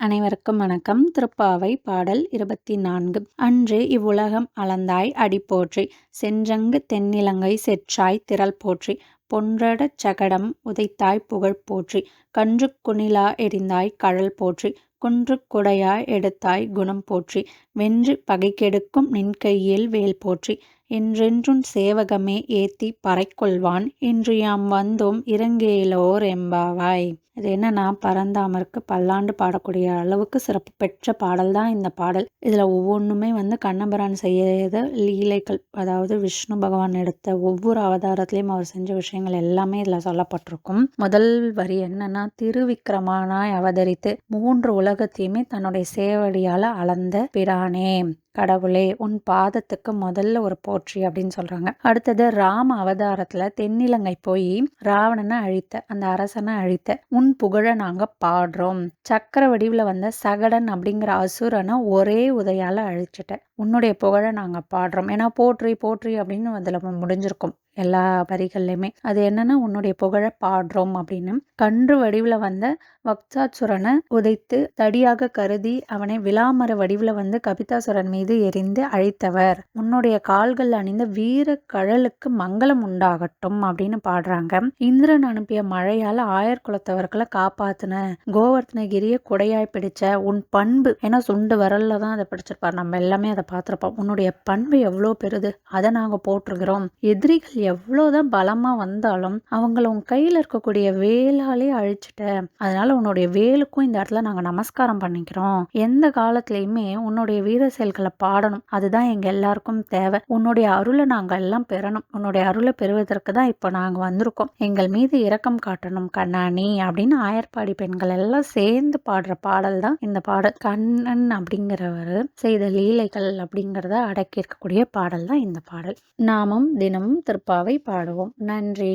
அனைவருக்கும் வணக்கம். திருப்பாவை பாடல் 24. அன்று இவ்வுலகம் அளந்தாய் அடிபோற்றி, சென்றங்கு தென்னிலங்கை செற்றாய் திரள் போற்றி, பொன்றடச் சகடம் உதைத்தாய் புகழ் போற்றி, கன்றுக் குணிலா எறிந்தாய் கழல் போற்றி, குன்றுக் குடையாய் எடுத்தாய் குணம் போற்றி, வென்று பகைகெடுக்கும் நின்கையில் வேல் போற்றி, என்றென்றும் சேவகமே ஏத்திப் பறைகொள்வான், இன்று யாம் வந்தோம் இறங்கேலோர் எம்பாவாய். இது என்னன்னா, பரந்தாமருக்கு பல்லாண்டு பாடக்கூடிய அளவுக்கு சிறப்பு பெற்ற பாடல் தான் இந்த பாடல். இதுல ஒவ்வொன்றுமே கண்ணபிரான் செய்த லீலைகள், அதாவது விஷ்ணு பகவான் எடுத்த ஒவ்வொரு அவதாரத்திலையும் அவர் செஞ்ச விஷயங்கள் எல்லாமே இதுல சொல்லப்பட்டிருக்கும். முதல் வரி என்னன்னா, திருவிக்கிரமனாய் அவதரித்து 3 உலகத்தையுமே தன்னுடைய சேவடியால அளந்த பிரானே, கடவுளே, உன் பாதத்துக்கு முதல்ல ஒரு போற்றி அப்படின்னு சொல்றாங்க. அடுத்தது ராம அவதாரத்துல தென்னிலங்கை போய் ராவணனை அழித்த, அந்த அரசனை அழித்த, உன் புகழ நாங்க பாடுறோம். சக்கர வடிவுல வந்த சகடன் அப்படிங்கிற அசுரனை ஒரே உதையால அழிச்சிட்ட, உன்னுடைய புகழ நாங்க பாடுறோம். ஏன்னா போற்றி போற்றி அப்படின்னு அதுல முடிஞ்சிருக்கும் எல்லா வரிகள்லையுமே. அது என்னன்னா, உன்னுடைய புகழ பாடுறோம் அப்படின்னு. கன்று வடிவுல வந்த வக்சாசுரனை உதைத்து தடியாக கருதி அவனை விலாமர வடிவுல கபிதாசுரன் மீது எரிந்து அழித்தவர். உன்னுடைய கால்கள் அணிந்த வீர கழலுக்கு மங்களம் உண்டாகட்டும் அப்படின்னு பாடுறாங்க. இந்திரன் அனுப்பிய மழையால ஆயர்குலத்தவர்களை காப்பாத்துன, கோவர்த்தனகிரிய குடையாய் பிடிச்ச உன் பண்பு, ஏன்னா சுண்டு வரல்ல தான் அதை பிடிச்சிருப்பார், நம்ம எல்லாமே அதை பார்த்திருப்போம். உன்னுடைய பண்பு எவ்வளோ பெருது, அதை நாங்க போற்றுகிறோம். எதிரிகள் எவ்வளவுதான் பலமா வந்தாலும் அவங்கள உன் கையில இருக்கக்கூடிய வேலாலே அழிச்சிட்ட, அதனால உன்னுடைய வேலுக்கும் இந்த இடத்துல நாங்க நமஸ்காரம் பண்ணிக்கிறோம். எந்த காலத்திலயுமே உன்னுடைய வீர செயல்களை பாடணும், அதுதான் எங்க எல்லாருக்கும் தேவை. உன்னுடைய அருளை நாங்க எல்லாம் பெறணும், உன்னுடைய அருளை பெறுவதற்கு தான் இப்ப நாங்க வந்திருக்கோம். எங்கள் மீது இரக்கம் காட்டணும் கண்ணாணி அப்படின்னு ஆயர்பாடி பெண்கள் எல்லாம் சேர்ந்து பாடுற பாடல் தான் இந்த பாடல். கண்ணன் அப்படிங்கிறவர் செய்த லீலைகள் அப்படிங்கிறத அடக்கி இருக்கக்கூடிய பாடல் தான் இந்த பாடல். நாமும் தினமும் திருப்பாவை பாடுவோம். நன்றி.